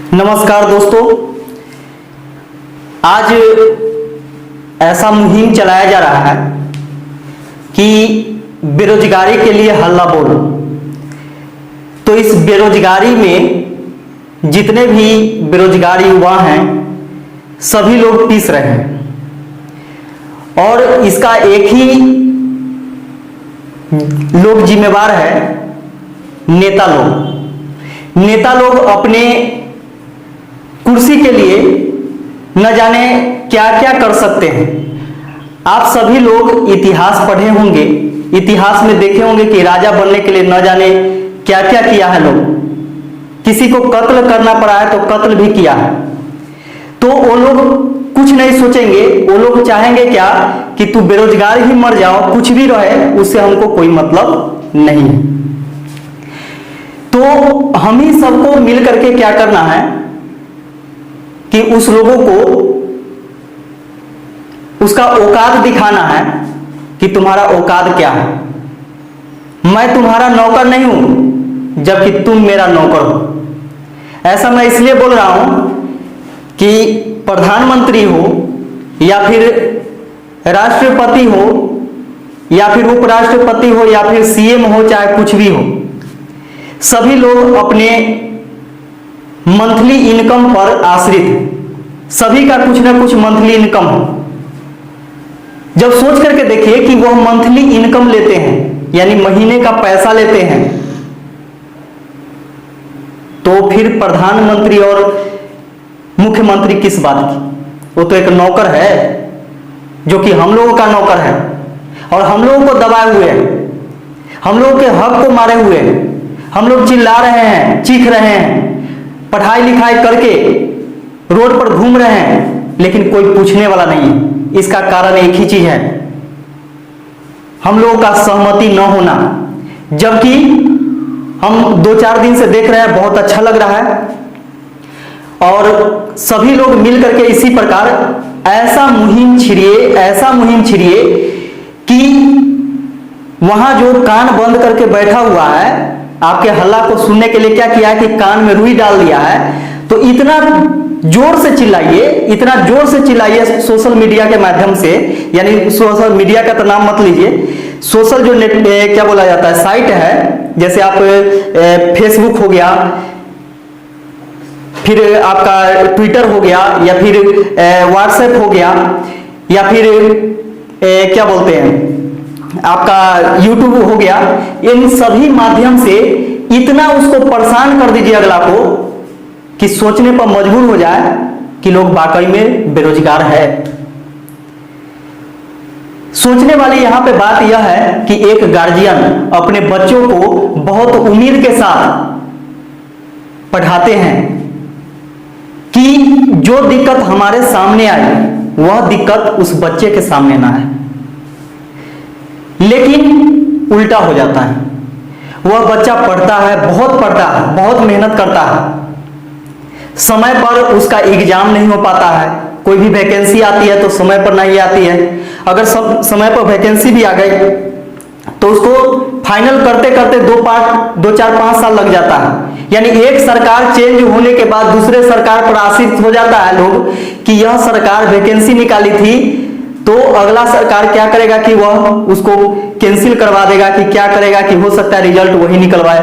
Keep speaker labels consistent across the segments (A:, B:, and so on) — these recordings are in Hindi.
A: नमस्कार दोस्तों, आज ऐसा मुहिम चलाया जा रहा है कि बेरोजगारी के लिए हल्ला बोलो। तो इस बेरोजगारी में जितने भी बेरोजगार युवा हैं सभी लोग पिस रहे हैं और इसका एक ही लोग जिम्मेवार है, नेता लोग। नेता लोग अपने कुर्सी के लिए न जाने क्या क्या कर सकते हैं। आप सभी लोग इतिहास पढ़े होंगे, इतिहास में देखे होंगे कि राजा बनने के लिए न जाने क्या क्या किया है लोग। किसी को कत्ल करना पड़ा है तो कत्ल भी किया है। तो वो लोग कुछ नहीं सोचेंगे, वो लोग चाहेंगे क्या कि तू बेरोजगार ही मर जाओ, कुछ भी रहे उससे हमको कोई मतलब नहीं। तो हम ही सबको मिल करके क्या करना है कि उस लोगों को उसका औकात दिखाना है कि तुम्हारा औकात क्या है। मैं तुम्हारा नौकर नहीं हूं जबकि तुम मेरा नौकर हो। ऐसा मैं इसलिए बोल रहा हूं कि प्रधानमंत्री हो या फिर राष्ट्रपति हो या फिर उपराष्ट्रपति हो या फिर सीएम हो, चाहे कुछ भी हो, सभी लोग अपने मंथली इनकम पर आश्रित है। सभी का कुछ ना कुछ मंथली इनकम हो। जब सोच करके देखिए कि वह मंथली इनकम लेते हैं यानी महीने का पैसा लेते हैं, तो फिर प्रधानमंत्री और मुख्यमंत्री किस बात की? वो तो एक नौकर है जो कि हम लोगों का नौकर है और हम लोगों को दबाए हुए हैं, हम लोगों के हक को मारे हुए हैं। हम लोग चिल्ला रहे हैं, चीख रहे हैं, पढ़ाई लिखाई करके रोड पर घूम रहे हैं, लेकिन कोई पूछने वाला नहीं है। इसका कारण एक ही चीज है, हम लोगों का सहमति न होना। जबकि हम 2-4 दिन से देख रहे हैं, बहुत अच्छा लग रहा है और सभी लोग मिल करके इसी प्रकार ऐसा मुहिम छिड़िए कि वहां जो कान बंद करके बैठा हुआ है, आपके हल्ला को सुनने के लिए क्या किया है कि कान में रुई डाल दिया है। तो इतना जोर से चिल्लाइए सोशल मीडिया के माध्यम से, यानी सोशल मीडिया का तो नाम मत लीजिए, सोशल जो नेट क्या बोला जाता है साइट है, जैसे आप फेसबुक हो गया, फिर आपका ट्विटर हो गया, या फिर व्हाट्सएप हो गया, या फिर क्या बोलते हैं आपका यूट्यूब हो गया। इन सभी माध्यम से इतना उसको परेशान कर दीजिए अगला को कि सोचने पर मजबूर हो जाए कि लोग वाकई में बेरोजगार है। सोचने वाली यहां पे बात यह है कि एक गार्जियन अपने बच्चों को बहुत उम्मीद के साथ पढ़ाते हैं कि जो दिक्कत हमारे सामने आई वह दिक्कत उस बच्चे के सामने ना आए, लेकिन उल्टा हो जाता है। वह बच्चा पढ़ता है, बहुत मेहनत करता है, समय पर उसका एग्जाम नहीं हो पाता है। कोई भी वैकेंसी आती है तो समय पर नहीं आती है। अगर समय पर वैकेंसी भी आ गई तो उसको फाइनल करते करते 2-4-5 साल लग जाता है। यानी एक सरकार चेंज होने के बाद दूसरे सरकार पर आश्रित हो जाता है लोग कि यह सरकार वैकेंसी निकाली थी तो अगला सरकार क्या करेगा कि वह उसको कैंसिल करवा देगा, कि क्या करेगा कि हो सकता है रिजल्ट वही निकलवाए।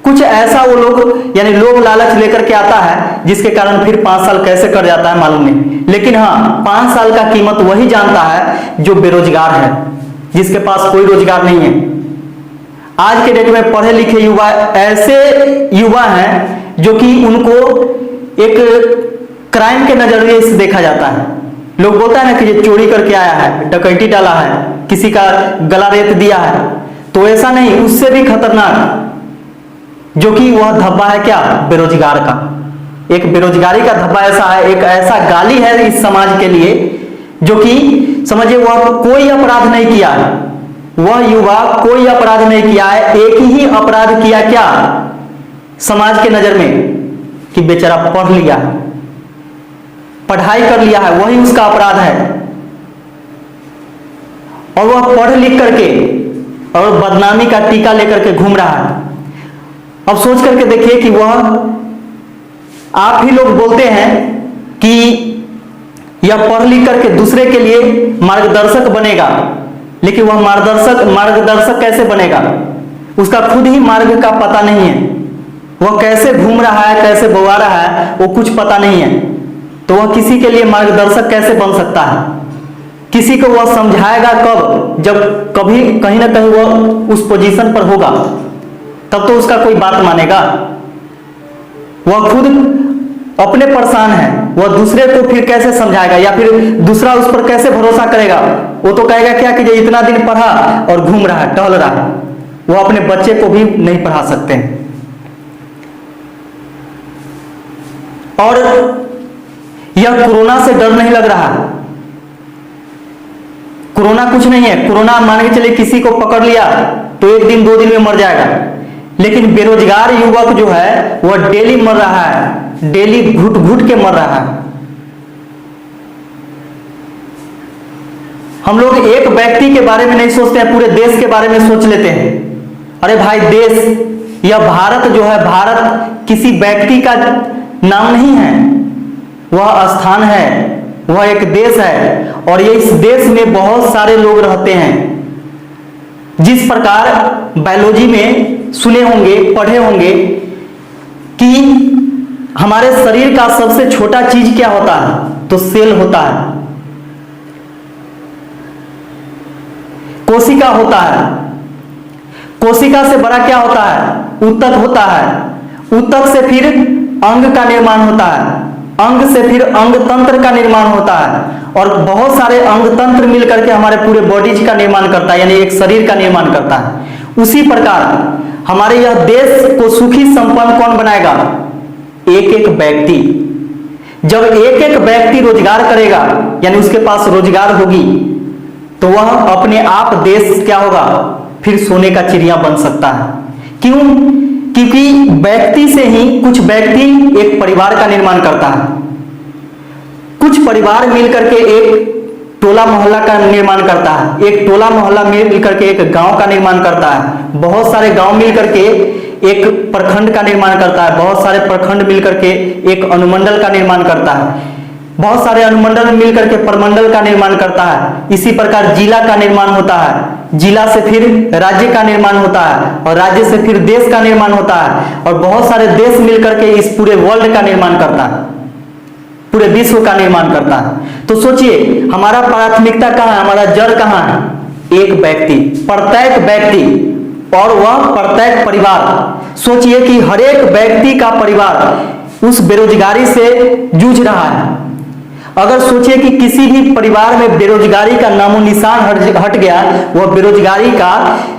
A: कुछ ऐसा वो लोग यानी लोग लालच लेकर के आता है, जिसके कारण फिर 5 साल कैसे कर जाता है मालूम नहीं। लेकिन हाँ, 5 साल का कीमत वही जानता है जो बेरोजगार है, जिसके पास कोई रोजगार नहीं है। आज के डेट में पढ़े लिखे युवा ऐसे युवा हैं जो कि उनको एक क्राइम के नजरिए से देखा जाता है। लोग बोलता है ना कि ये चोरी करके आया है, डकैती डाला है, किसी का गला रेत दिया है, तो ऐसा नहीं, उससे भी खतरनाक जो कि वह धब्बा है क्या, बेरोजगार का। एक बेरोजगारी का धब्बा ऐसा है, एक ऐसा गाली है इस समाज के लिए जो कि समझिए वह कोई अपराध नहीं किया है, वह युवा कोई अपराध नहीं किया है, एक ही अपराध किया क्या समाज के नजर में कि बेचारा पढ़ लिया है, पढ़ाई कर लिया है, वही उसका अपराध है। और वह पढ़ लिख करके और बदनामी का टीका लेकर के घूम रहा है। अब सोच करके देखिए कि वह आप ही लोग बोलते हैं कि यह पढ़ लिख करके दूसरे के लिए मार्गदर्शक बनेगा, लेकिन वह मार्गदर्शक कैसे बनेगा? उसका खुद ही मार्ग का पता नहीं है। वह कैसे घूम रहा है, कैसे बोवा रहा है, वो कुछ पता नहीं है, तो वह किसी के लिए मार्गदर्शक कैसे बन सकता है? किसी को वह समझाएगा कब? जब कभी कहीं ना कहीं वह उस पोजीशन पर होगा, तब तो उसका कोई बात मानेगा। वह खुद अपने परेशान है, वह दूसरे को फिर कैसे समझाएगा, या फिर दूसरा उस पर कैसे भरोसा करेगा? वो तो कहेगा क्या कि ये इतना दिन पढ़ा और घूम रहा है, टहल रहा है। वो अपने बच्चे को भी नहीं पढ़ा सकते हैं। और यह कोरोना से डर नहीं लग रहा। कोरोना कुछ नहीं है। कोरोना मान के चले किसी को पकड़ लिया तो 1 दिन 2 दिन में मर जाएगा, लेकिन बेरोजगार युवक जो है वह डेली मर रहा है, डेली घुट घुट के मर रहा है। हम लोग एक व्यक्ति के बारे में नहीं सोचते हैं, पूरे देश के बारे में सोच लेते हैं। अरे भाई, देश या भारत जो है, भारत किसी व्यक्ति का नाम नहीं है, वह स्थान है, वह एक देश है, और ये इस देश में बहुत सारे लोग रहते हैं। जिस प्रकार बायोलॉजी में सुने होंगे, पढ़े होंगे कि हमारे शरीर का सबसे छोटा चीज क्या होता है, तो सेल होता है, कोशिका होता है। कोशिका से बड़ा क्या होता है? ऊतक होता है। ऊतक से फिर अंग का निर्माण होता है, अंग से फिर अंग तंत्र का निर्माण होता है, और बहुत सारे अंग तंत्र मिलकर के हमारे पूरे बॉडीज का निर्माण करता है, यानी एक शरीर का निर्माण करता है। उसी प्रकार हमारे यह देश को सुखी संपन्न कौन बनाएगा? एक एक व्यक्ति। जब एक एक व्यक्ति रोजगार करेगा, यानी उसके पास रोजगार होगी, तो वह अपने आप देश क्या होगा? फिर सोने का चिड़िया बन सकता है। क्यों? क्योंकि व्यक्ति से ही कुछ व्यक्ति एक परिवार का निर्माण करता है, कुछ परिवार मिलकर के एक टोला मोहल्ला का निर्माण करता है, एक टोला मोहल्ला मिलकर के एक गांव का निर्माण करता है, बहुत सारे गांव मिलकर के एक प्रखंड का निर्माण करता है, बहुत सारे प्रखंड मिलकर के एक अनुमंडल का निर्माण करता है, बहुत सारे अनुमंडल मिलकर के प्रमंडल का निर्माण करता है। इसी प्रकार जिला का निर्माण होता है, जिला से फिर राज्य का निर्माण होता है, और राज्य से फिर देश का निर्माण होता है, और बहुत सारे देश मिलकर के इस पूरे वर्ल्ड का निर्माण करता है, पूरे विश्व का निर्माण करता है। तो सोचिए, हमारा प्राथमिकता कहाँ है, हमारा जड़ कहाँ है? एक व्यक्ति, प्रत्येक व्यक्ति, और वह प्रत्येक परिवार। सोचिए कि हर एक व्यक्ति का परिवार उस बेरोजगारी से जूझ रहा है। अगर सोचिए कि किसी भी परिवार में बेरोजगारी का नामो निशान हट गया, वह बेरोजगारी का,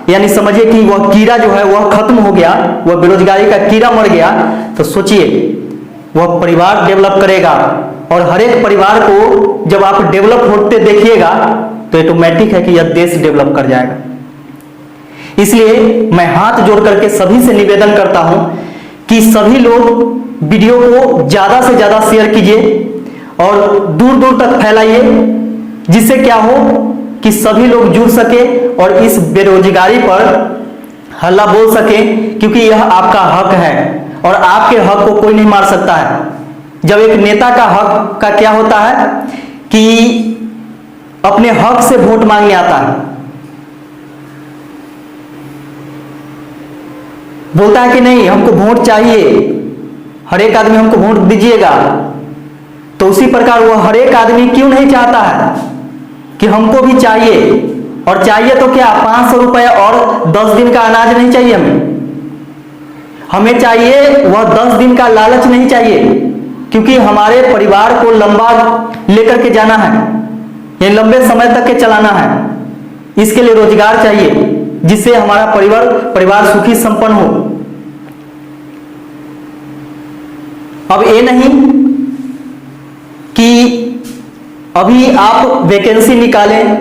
A: यानी समझिए कि वह कीड़ा जो है वह खत्म हो गया, वह बेरोजगारी का कीड़ा मर गया, तो सोचिए वह परिवार डेवलप करेगा। और हर एक परिवार को जब आप डेवलप होते देखिएगा तो ऑटोमेटिक है कि यह देश डेवलप कर जाएगा। इसलिए मैं हाथ जोड़ करके सभी से निवेदन करता हूं कि सभी लोग वीडियो को ज्यादा से ज्यादा शेयर कीजिए और दूर दूर तक फैलाइए, जिससे क्या हो कि सभी लोग जुड़ सके और इस बेरोजगारी पर हल्ला बोल सके, क्योंकि यह आपका हक है और आपके हक को कोई नहीं मार सकता है। जब एक नेता का हक का क्या होता है कि अपने हक से वोट मांगने आता है, बोलता है कि नहीं हमको वोट चाहिए, हर एक आदमी हमको वोट दीजिएगा, तो उसी प्रकार वह हर एक आदमी क्यों नहीं चाहता है कि हमको भी चाहिए। और चाहिए तो क्या 500 रुपए और 10 दिन का अनाज नहीं चाहिए हमें चाहिए वह 10 दिन का लालच नहीं चाहिए, क्योंकि हमारे परिवार को लंबा लेकर के जाना है, ये लंबे समय तक के चलाना है। इसके लिए रोजगार चाहिए, जिससे हमारा परिवार सुखी संपन्न हो। अब ये नहीं कि अभी आप वैकेंसी निकालें,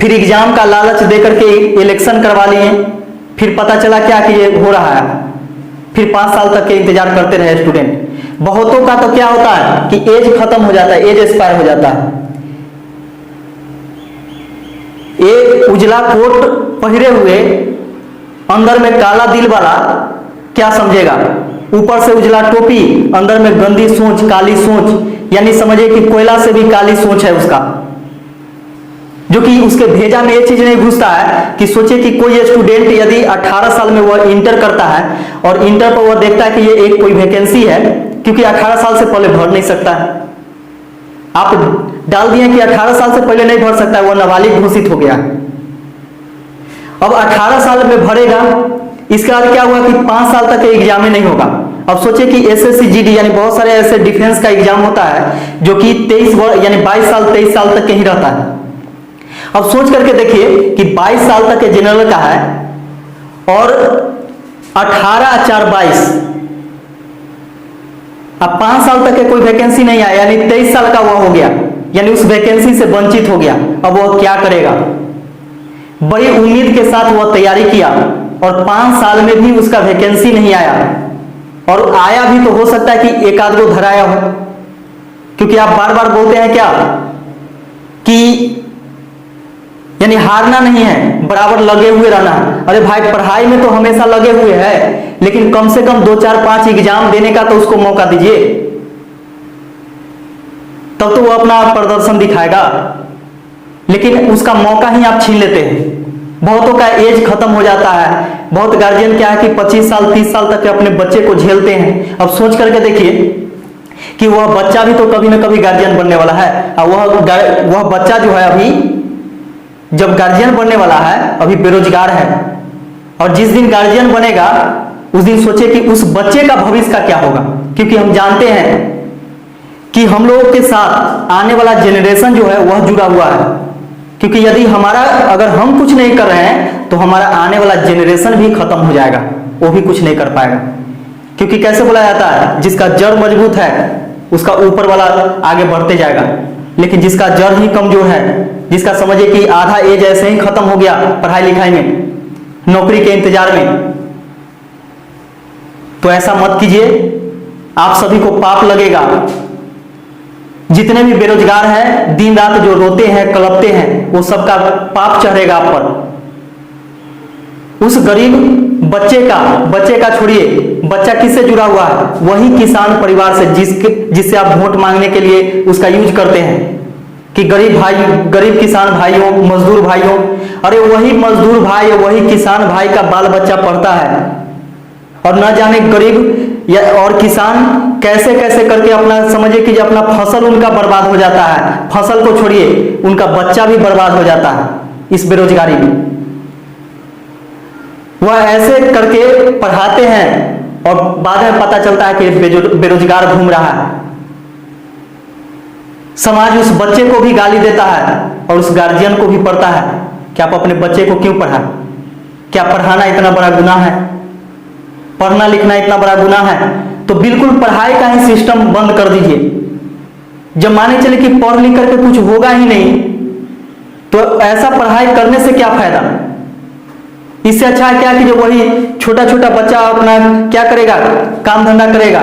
A: फिर एग्जाम का लालच देकर के इलेक्शन करवा लिए, फिर पता चला क्या कि ये हो रहा है, फिर 5 साल तक के इंतजार करते रहे स्टूडेंट। बहुतों का तो क्या होता है कि एज खत्म हो जाता है, एज एक्सपायर हो जाता है। एक उजला कोट पहरे हुए अंदर में काला दिल वाला क्या समझेगा ऊपर से उजला टोपी, अंदर में गंदी सोच, काली सोच, यानी समझिए कि कोयला से भी काली सोच है उसका, जो कि उसके भेजा में ये चीज नहीं घुसता है कि सोचे कि कोई स्टूडेंट यदि 18 साल में वह इंटर करता है और इंटर पर वह देखता है कि ये एक कोई वैकेंसी है, क्योंकि 18 साल से पहले भर नहीं सकता है। आप डाल दिए कि 18 साल से पहले नहीं भर सकता है, वह नाबालिग घोषित हो गया। अब 18 साल में भरेगा, इसके बाद क्या हुआ कि 5 साल तक एग्जाम ही नहीं होगा। अब सोचिए कि एसएससी जीडी यानी बहुत सारे ऐसे डिफेंस का एग्जाम होता है जो कि 23 वर्ष यानी 22 साल 23 साल तक ही रहता है। अब सोच करके देखिए कि 22 साल तक के जनरल का है और 18/4/22, अब 5 साल तक के कोई वैकेंसी नहीं आया, यानी 23 साल का वह हो गया, यानी उस वैकेंसी से वंचित हो गया। अब वह क्या करेगा? बड़ी उम्मीद के साथ वह तैयारी किया और 5 साल में भी उसका वैकेंसी नहीं आया, और आया भी तो हो सकता है कि एक आध को धराया हो, क्योंकि आप बार बार बोलते हैं क्या कि यानी हारना नहीं है, बराबर लगे हुए रहना है। अरे भाई पढ़ाई में तो हमेशा लगे हुए हैं, लेकिन कम से कम 2 4 5 एग्जाम देने का तो उसको मौका दीजिए, तब तो वो अपना प्रदर्शन दिखाएगा। लेकिन उसका मौका ही आप छीन लेते हैं। बहुतों का एज खत्म हो जाता है, बहुत गार्जियन क्या है कि 25 साल 30 साल तक अपने बच्चे को झेलते हैं। अब सोच करके देखिए कि वह बच्चा भी तो कभी ना कभी गार्जियन बनने वाला है, और वह बच्चा जो है अभी जब गार्जियन बनने वाला है अभी बेरोजगार है, और जिस दिन गार्जियन बनेगा उस दिन सोचे कि उस बच्चे का भविष्य का क्या होगा, क्योंकि हम जानते हैं कि हम लोगों के साथ आने वाला जनरेशन जो है वह जुड़ा हुआ है। क्योंकि यदि अगर हम कुछ नहीं कर रहे हैं तो हमारा आने वाला जनरेशन भी खत्म हो जाएगा, वो भी कुछ नहीं कर पाएगा। क्योंकि कैसे बोला जाता है, जिसका जड़ मजबूत है उसका ऊपर वाला आगे बढ़ते जाएगा, लेकिन जिसका जड़ ही कमजोर है, जिसका समझिए कि आधा एज ऐसे ही खत्म हो गया पढ़ाई लिखाई में, नौकरी के इंतजार में, तो ऐसा मत कीजिए, आप सभी को पाप लगेगा। जितने भी बेरोजगार हैं, दिन रात जो रोते हैं कलपते हैं, वो सबका पाप चढ़ेगा आप पर। उस गरीब बच्चे का छोड़िए, बच्चा किससे जुड़ा हुआ है? वही किसान परिवार से जिससे आप वोट मांगने के लिए उसका यूज करते हैं कि गरीब किसान भाइयों, मजदूर भाइयों। अरे वही मजदूर भाई, वही किसान भाई का बाल बच्चा पढ़ता है, और न जाने गरीब या और किसान कैसे कैसे करके अपना समझिए कि अपना फसल उनका बर्बाद हो जाता है। फसल को छोड़िए, उनका बच्चा भी बर्बाद हो जाता है इस बेरोजगारी में। वह ऐसे करके पढ़ाते हैं और बाद में पता चलता है कि बेरोजगार घूम रहा है। समाज उस बच्चे को भी गाली देता है और उस गार्जियन को भी पढ़ता है कि आप अपने बच्चे को क्यों पढ़ाएं? क्या पढ़ाना इतना बड़ा गुनाह है? पढ़ना लिखना इतना बड़ा गुनाह है? तो बिल्कुल पढ़ाई का ही सिस्टम बंद कर दीजिए। जब माने चले कि पढ़ लिख करके कुछ होगा ही नहीं, तो ऐसा पढ़ाई करने से क्या फायदा? इससे अच्छा है क्या कि जो वही छोटा छोटा बच्चा अपना क्या करेगा, काम धंधा करेगा।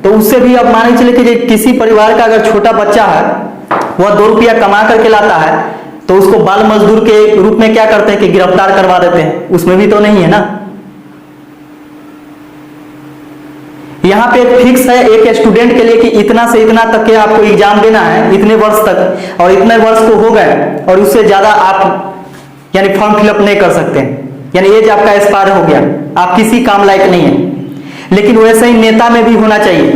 A: तो उससे भी अब माने चले कि किसी परिवार का अगर छोटा बच्चा है, वह 2 रुपया कमा करके लाता है, तो उसको बाल मजदूर के रूप में क्या करते हैं कि गिरफ्तार करवा देते हैं। उसमें भी तो नहीं है ना। यहाँ पे फिक्स है एक स्टूडेंट के लिए कि इतना से इतना तक के आपको एग्जाम देना है, इतने वर्ष तक, और इतने वर्ष को हो गए और उससे ज्यादा आप यानी फॉर्म फिलअप नहीं कर सकते, यानी एज आपका एक्सपायर हो गया, आप किसी काम लायक नहीं है। लेकिन वैसे ही नेता में भी होना चाहिए।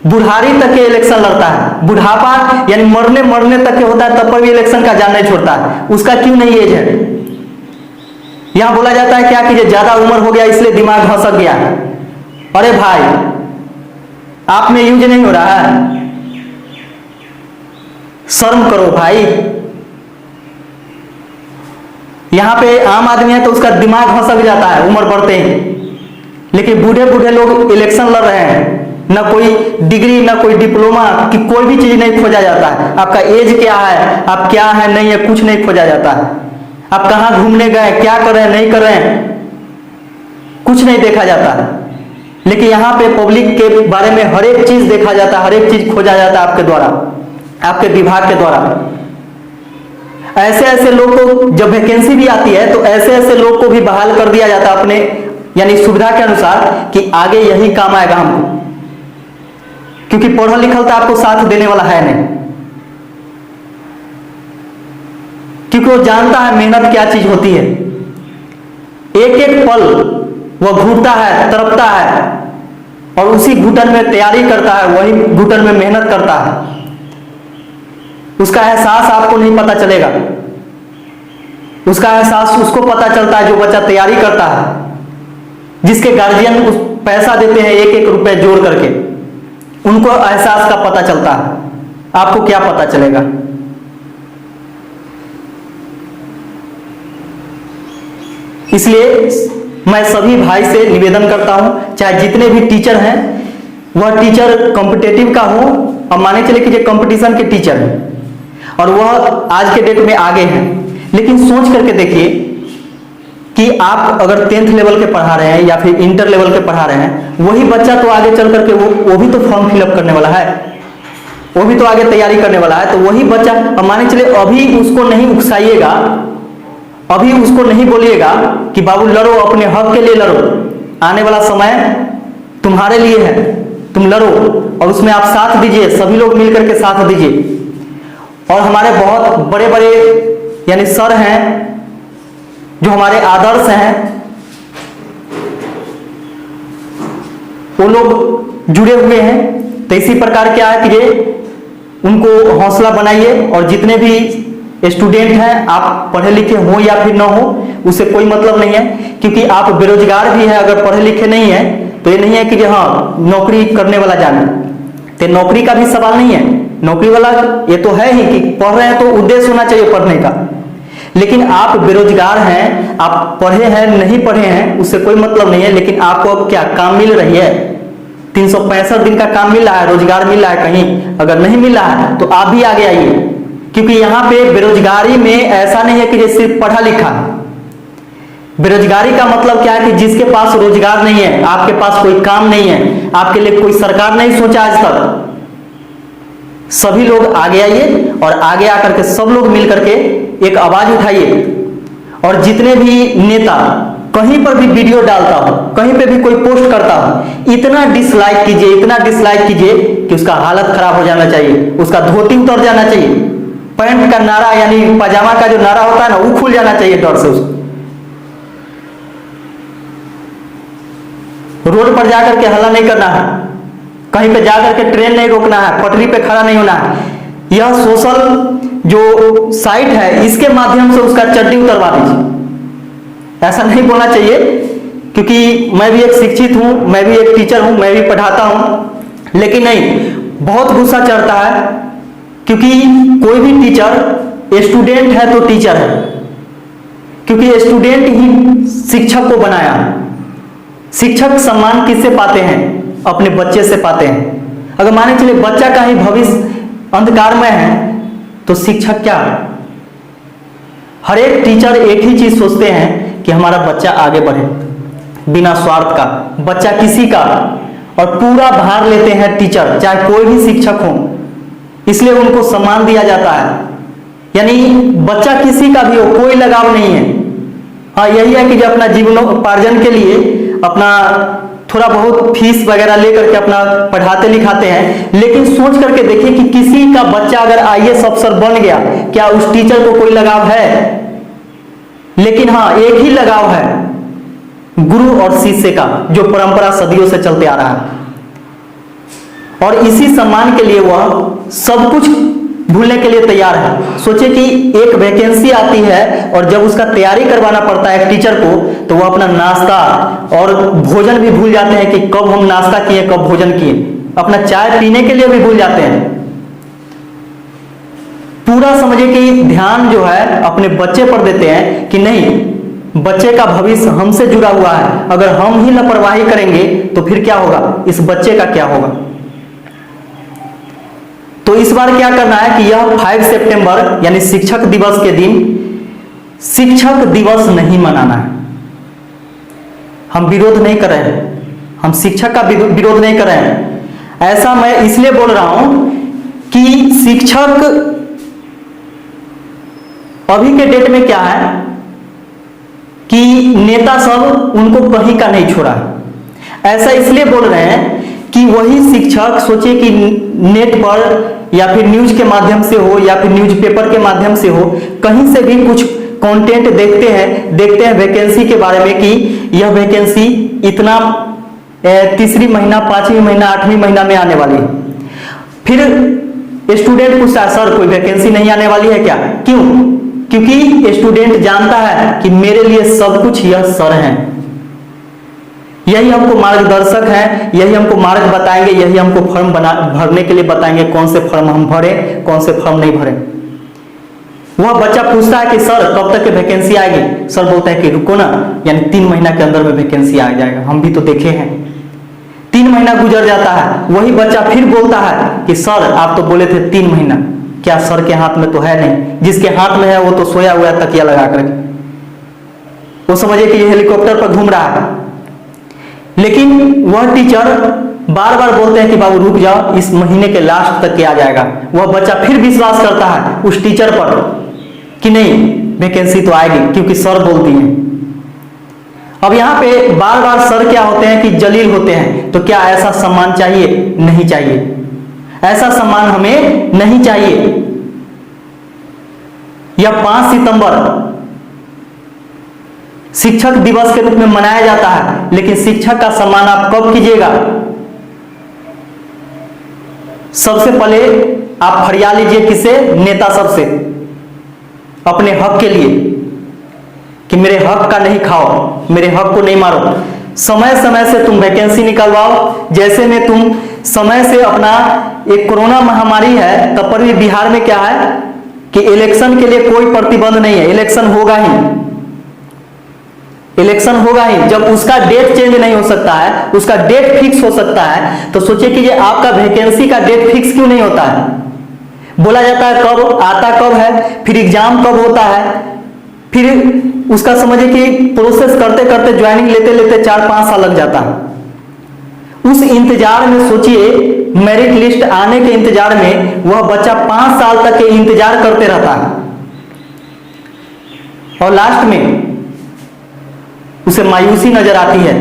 A: बुढ़ारी तक के इलेक्शन लड़ता है, बुढ़ापा यानी मरने तक के होता है, तब पर भी इलेक्शन का जान नहीं छोड़ता है। उसका क्यों नहीं एज है? यहां बोला जाता है क्या कि ज्यादा उम्र हो गया इसलिए दिमाग घसक गया। अरे भाई आप में यूज नहीं हो रहा है, शर्म करो भाई। यहां पे आम आदमी है तो उसका दिमाग घसक जाता है उम्र बढ़ते ही, लेकिन बूढ़े बूढ़े लोग इलेक्शन लड़ रहे हैं, ना कोई डिग्री ना कोई डिप्लोमा की कोई भी चीज नहीं खोजा जाता है। आपका एज क्या है, आप क्या है नहीं है, कुछ नहीं खोजा जाता है। आप कहां घूमने गए, क्या कर रहे हैं नहीं कर रहे हैं, कुछ नहीं देखा जाता है। लेकिन यहाँ पे पब्लिक के बारे में हर एक चीज देखा जाता है, हर एक चीज खोजा जाता है आपके द्वारा, आपके विभाग के द्वारा। ऐसे ऐसे लोग को जब वैकेंसी भी आती है तो ऐसे ऐसे लोग को भी बहाल कर दिया जाता है अपने यानी सुविधा के अनुसार कि आगे यही काम आएगा हमको, क्योंकि पढ़ा लिखा तो आपको साथ देने वाला है नहीं, क्योंकि वो जानता है मेहनत क्या चीज होती है। एक एक पल वह घूरता है, तड़पता है और उसी घुटन में तैयारी करता है, वही घुटन में मेहनत करता है। उसका एहसास आपको नहीं पता चलेगा, उसका एहसास उसको पता चलता है जो बच्चा तैयारी करता है, जिसके गार्जियन उस पैसा देते हैं एक एक रुपए जोड़ करके, उनको एहसास का पता चलता है। आपको क्या पता चलेगा? इसलिए मैं सभी भाई से निवेदन करता हूं, चाहे जितने भी टीचर हैं वह टीचर कॉम्पिटेटिव का हो। अब माने चले कि जो कंपटीशन के टीचर हैं और वह आज के डेट में आगे हैं, लेकिन सोच करके देखिए कि आप अगर 10th लेवल के पढ़ा रहे हैं या फिर इंटर लेवल के पढ़ा रहे हैं, वही बच्चा तो आगे चल करके वो भी तो फॉर्म फिलअप करने वाला है, वो भी तो आगे तैयारी करने वाला है। तो वही बच्चा, अब माने चले अभी उसको नहीं उकसाइएगा, अभी उसको नहीं बोलिएगा कि बाबू लड़ो, अपने हक के लिए लड़ो, आने वाला समय तुम्हारे लिए है, तुम लड़ो, और उसमें आप साथ दीजिए, सभी लोग मिलकर के साथ दीजिए। और हमारे बहुत बड़े बड़े यानी सर हैं जो हमारे आदर्श हैं, वो लोग जुड़े हुए हैं। तो इसी प्रकार क्या है कि ये उनको हौसला बनाइए, और जितने भी स्टूडेंट हैं, आप पढ़े लिखे हो या फिर ना हो, उससे कोई मतलब नहीं है, क्योंकि आप बेरोजगार भी हैं। अगर पढ़े लिखे नहीं है तो ये नहीं है कि हाँ नौकरी करने वाला जाने, तो नौकरी का भी सवाल नहीं है। नौकरी वाला ये तो है ही कि पढ़ रहे हैं तो उद्देश्य होना चाहिए पढ़ने का, लेकिन आप बेरोजगार हैं, आप पढ़े हैं नहीं पढ़े हैं उससे कोई मतलब नहीं है, लेकिन आपको अब क्या काम मिल रही है? 365 दिन का काम मिल रहा है, रोजगार मिल रहा है कहीं? अगर नहीं मिल रहा है तो आप भी आगे आइए, क्योंकि यहाँ पे बेरोजगारी में ऐसा नहीं है कि जैसे सिर्फ पढ़ा लिखा है। बेरोजगारी का मतलब क्या है कि जिसके पास रोजगार नहीं है, आपके पास कोई काम नहीं है, आपके लिए कोई सरकार नहीं सोचा आज तक। सभी लोग आगे आइए और आगे आकर के सब लोग मिल करके एक आवाज उठाइए, और जितने भी नेता कहीं पर भी वीडियो डालता हो, कहीं पे भी कोई पोस्ट करता हो, इतना डिसलाइक कीजिए, इतना डिसलाइक कीजिए कि उसका हालत खराब हो जाना चाहिए, उसका धोती उतर जाना चाहिए, पैंट का नारा यानी पजामा का जो नारा होता है ना, वो खुल जाना चाहिए डर से। उसको रोड पर जाकर के हल्ला नहीं करना है, कहीं पे जाकर के ट्रेन नहीं रोकना है, पटरी पे खड़ा नहीं होना है। यह सोशल जो साइट है इसके माध्यम से उसका चड्डी उतरवा दीजिए। ऐसा नहीं बोलना चाहिए, क्योंकि मैं भी एक शिक्षित हूं, मैं भी एक टीचर हूं, मैं भी पढ़ाता हूं, लेकिन नहीं, बहुत गुस्सा चढ़ता है, क्योंकि कोई भी टीचर स्टूडेंट है तो टीचर है, क्योंकि स्टूडेंट ही शिक्षक को बनाया। शिक्षक सम्मान किससे पाते हैं? अपने बच्चे से पाते हैं। अगर माने चलिए बच्चा का ही भविष्य अंधकार में है तो शिक्षक क्या? हर एक टीचर एक ही चीज सोचते हैं कि हमारा बच्चा आगे बढ़े, बिना स्वार्थ का, बच्चा किसी का, और पूरा भार लेते हैं टीचर, चाहे कोई भी शिक्षक हो, इसलिए उनको सम्मान दिया जाता है। यानी बच्चा किसी का भी हो, कोई लगाव नहीं है। हाँ, यही है कि जो अपना जीवनोपार्जन के लिए अपना थोड़ा बहुत फीस वगैरह लेकर के अपना पढ़ाते लिखाते हैं, लेकिन सोच करके देखिए कि किसी का बच्चा अगर IAS अफसर बन गया, क्या उस टीचर को कोई लगाव है? लेकिन हाँ, एक ही लगाव है, गुरु और शिष्य का, जो परंपरा सदियों से चलते आ रहा है। और इसी सम्मान के लिए वह सब कुछ भूलने के लिए तैयार है। सोचिए कि एक वैकेंसी आती है और जब उसका तैयारी करवाना पड़ता है एक टीचर को, तो वह अपना नाश्ता और भोजन भी भूल जाते हैं कि कब हम नाश्ता किए, कब भोजन किए, अपना चाय पीने के लिए भी भूल जाते हैं। पूरा समझिए कि ध्यान जो है अपने बच्चे पर देते हैं कि नहीं, बच्चे का भविष्य हमसे जुड़ा हुआ है, अगर हम ही लापरवाही करेंगे तो फिर क्या होगा, इस बच्चे का क्या होगा। तो इस बार क्या करना है कि यह 5 सितंबर यानी शिक्षक दिवस के दिन शिक्षक दिवस नहीं मनाना है। हम विरोध नहीं कर रहे हैं, हम शिक्षक का विरोध नहीं कर रहे हैं। ऐसा मैं इसलिए बोल रहा हूं कि शिक्षक अभी के डेट में क्या है कि नेता सब उनको कहीं का नहीं छोड़ा। ऐसा इसलिए बोल रहे हैं कि वही शिक्षक सोचे कि नेट पर या फिर न्यूज के माध्यम से हो या फिर न्यूज़पेपर के माध्यम से हो, कहीं से भी कुछ कंटेंट देखते हैं वैकेंसी के बारे में कि यह वैकेंसी इतना तीसरी महीना, 5वीं महीना, 8वीं महीना में आने वाली है। फिर स्टूडेंट पूछता है सर कोई वैकेंसी नहीं आने वाली है क्या? क्यों? क्योंकि स्टूडेंट जानता है कि मेरे लिए सब कुछ यह सर हैं, यही हमको मार्गदर्शक हैं, यही हमको मार्ग बताएंगे, यही हमको फॉर्म भरने के लिए बताएंगे, कौन से फॉर्म हम भरें, कौन से फॉर्म नहीं भरें। वह बच्चा पूछता है कि सर कब तक वैकेंसी आएगी? सर बोलता है कि रुको ना, यानी 3 महीना के अंदर में वैकेंसी आ जाएगा, हम भी तो देखे हैं। 3 महीना गुजर जाता है, वही बच्चा फिर बोलता है कि सर आप तो बोले थे 3 महीना, क्या सर के हाथ में तो है नहीं, जिसके हाथ में है वो तो सोया हुआ है तकिया लगा करके, वो समझे कि ये हेलीकॉप्टर पर घूम रहा है। लेकिन वह टीचर बार बार बोलते हैं कि बाबू रुक जाओ, इस महीने के लास्ट तक के आ जाएगा। वह बच्चा फिर विश्वास करता है उस टीचर पर कि नहीं वैकेंसी तो आएगी, क्योंकि सर बोलती हैं। अब यहाँ पे बार बार सर क्या होते हैं कि जलील होते हैं, तो क्या ऐसा सम्मान चाहिए? नहीं चाहिए, ऐसा सम्मान हमें नहीं चाहिए। यह 5 सितंबर शिक्षक दिवस के रूप में मनाया जाता है, लेकिन शिक्षक का सम्मान आप कब कीजिएगा? सबसे पहले आप फरियाद लीजिए किसे? नेता सबसे, अपने हक के लिए कि मेरे हक का नहीं खाओ, मेरे हक को नहीं मारो। समय समय से तुम वैकेंसी निकलवाओ। जैसे में तुम समय से अपना, एक कोरोना महामारी है तब पर भी बिहार में क्या है कि इलेक्शन के लिए कोई प्रतिबंध नहीं है, इलेक्शन होगा ही, इलेक्शन होगा ही। जब उसका डेट चेंज नहीं हो सकता है, उसका डेट फिक्स हो सकता है, तो सोचिए कि ये आपका वैकेंसी का डेट फिक्स क्यों नहीं होता है? बोला जाता है कब आता, कब है, फिर एग्जाम कब होता है, फिर उसका समझिए कि प्रोसेस करते करते, ज्वाइनिंग लेते लेते 4-5 साल लग जाता है। उस इंतजार में सोचिए, मेरिट लिस्ट आने के इंतजार में वह बच्चा 5 साल तक के इंतजार करते रहता है, और लास्ट में उसे मायूसी नजर आती है।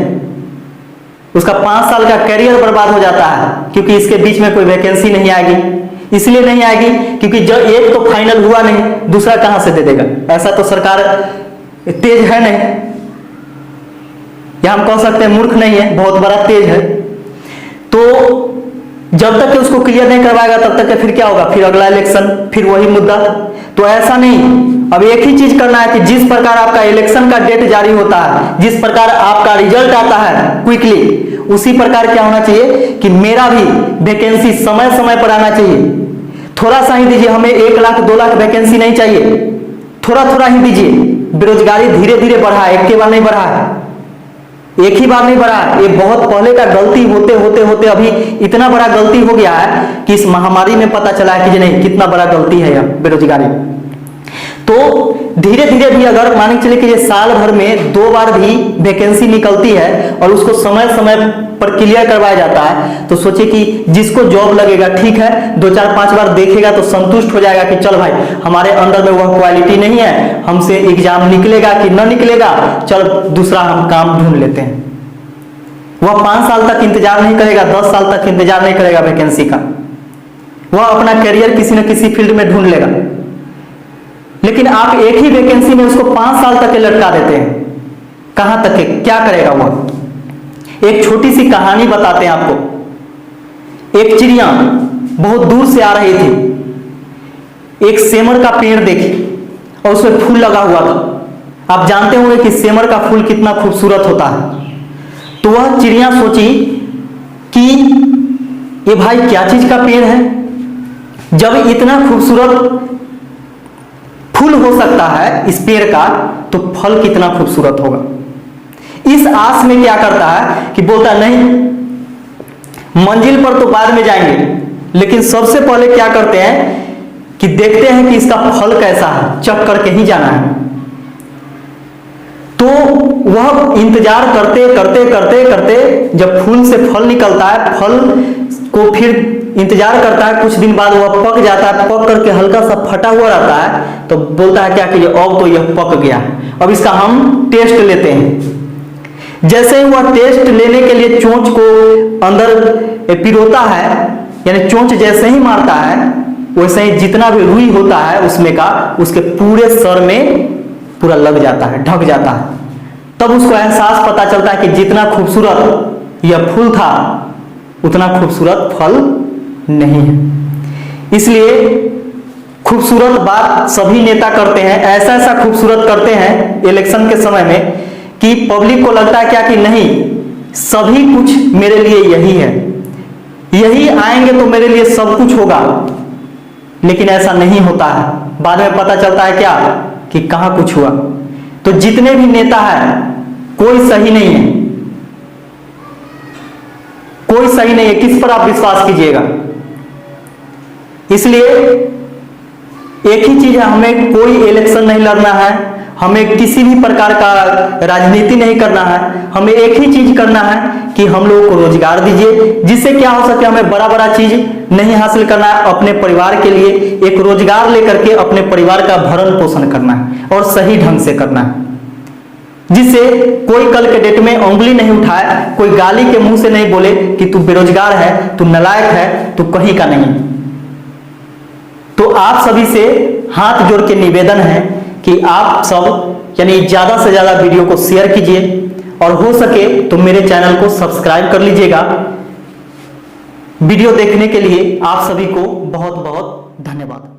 A: उसका 5 साल का करियर बर्बाद हो जाता है, क्योंकि इसके बीच में कोई वैकेंसी नहीं आएगी। इसलिए नहीं आएगी क्योंकि जब एक तो फाइनल हुआ नहीं, दूसरा कहां से दे देगा? ऐसा तो सरकार तेज है नहीं, या हम कह सकते हैं मूर्ख नहीं है, बहुत बड़ा तेज है। तो जब तक कि उसको क्लियर नहीं करवाएगा तब तक फिर क्या होगा? फिर अगला इलेक्शन, फिर वही मुद्दा। तो ऐसा नहीं, अब एक ही चीज करना है कि जिस प्रकार आपका इलेक्शन का डेट जारी होता है, जिस प्रकार आपका रिजल्ट आता है क्विकली, उसी प्रकार क्या होना चाहिए कि मेरा भी वैकेंसी समय समय पर आना चाहिए। थोड़ा सा ही दीजिए, हमें 1 लाख 2 लाख वैकेंसी नहीं चाहिए, थोड़ा थोड़ा ही दीजिए। बेरोजगारी धीरे धीरे बढ़ा है, एक के बार नहीं बढ़ा है, एक ही बार नहीं बढ़ा। ये बहुत पहले का गलती होते होते होते अभी इतना बड़ा गलती हो गया है कि इस महामारी में पता चला है कि नहीं कितना बड़ा गलती है यह बेरोजगारी। तो धीरे धीरे भी अगर मान के चले कि ये साल भर में 2 बार भी वैकेंसी निकलती है और उसको समय समय पर क्लियर करवाया जाता है, तो सोचिए कि जिसको जॉब लगेगा ठीक है, 2-4-5 बार देखेगा तो संतुष्ट हो जाएगा कि चल भाई हमारे अंदर में वह क्वालिटी नहीं है, हमसे एग्जाम निकलेगा कि न निकलेगा, चल दूसरा हम काम ढूंढ लेते हैं। वह 5 साल तक इंतजार नहीं करेगा, 10 साल तक इंतजार नहीं करेगा वैकेंसी का, वह अपना करियर किसी न किसी फील्ड में ढूंढ लेगा। लेकिन आप एक ही वैकेंसी में उसको 5 साल तक के लटका देते हैं, कहां तक के, क्या करेगा वह? एक छोटी सी कहानी बताते हैं आपको। एक चिड़िया बहुत दूर से आ रही थी, एक सेमर का पेड़ देखी और उसमें फूल लगा हुआ था। आप जानते होंगे कि सेमर का फूल कितना खूबसूरत होता है। तो वह चिड़िया सोची कि ये भाई क्या चीज का पेड़ है, जब इतना खूबसूरत फूल हो सकता है इस पेड़ का, तो फल कितना खूबसूरत होगा। इस आस में क्या करता है कि बोलता नहीं, मंजिल पर तो बाद में जाएंगे, लेकिन सबसे पहले क्या करते हैं कि देखते हैं कि इसका फल कैसा है, चख करके ही जाना है। तो वह इंतजार करते करते करते करते जब फूल से फल निकलता है, फल को फिर इंतजार करता है, कुछ दिन बाद वह पक जाता है, पक करके हल्का सा फटा हुआ रहता है, तो बोलता है क्या कि अब तो यह पक गया, अब इसका हम टेस्ट लेते हैं। जैसे ही वह टेस्ट लेने के लिए चोंच को अंदर पिरोता है, यानी चोंच जैसे ही मारता है, वैसे ही जितना भी रुई होता है उसमें का उसके पूरे सर में पूरा लग जाता है, ढक जाता है। तब उसको एहसास पता चलता है कि जितना खूबसूरत यह फूल था उतना खूबसूरत फल नहीं है। इसलिए खूबसूरत बात सभी नेता करते हैं, ऐसा ऐसा खूबसूरत करते हैं इलेक्शन के समय में कि पब्लिक को लगता है क्या कि नहीं, सभी कुछ मेरे लिए यही है, यही आएंगे तो मेरे लिए सब कुछ होगा। लेकिन ऐसा नहीं होता है। बाद में पता चलता है क्या कि कहां कुछ हुआ। तो जितने भी नेता हैं कोई सही नहीं है, कोई सही नहीं है। किस पर आप विश्वास कीजिएगा? इसलिए एक ही चीज है, हमें कोई इलेक्शन नहीं लड़ना है, हमें किसी भी प्रकार का राजनीति नहीं करना है, हमें एक ही चीज करना है कि हम लोगों को रोजगार दीजिए, जिससे क्या हो सके, हमें बड़ा बड़ा चीज नहीं हासिल करना है, अपने परिवार के लिए एक रोजगार लेकर के अपने परिवार का भरण पोषण करना है और सही ढंग से करना है, जिससे कोई कल के डेट में उंगली नहीं उठाए, कोई गाली के मुंह से नहीं बोले कि तू बेरोजगार है, तू नालायक है, तू कहीं का नहीं। तो आप सभी से हाथ जोड़ के निवेदन है कि आप सब यानी ज्यादा से ज्यादा वीडियो को शेयर कीजिए और हो सके तो मेरे चैनल को सब्सक्राइब कर लीजिएगा। वीडियो देखने के लिए आप सभी को बहुत बहुत धन्यवाद।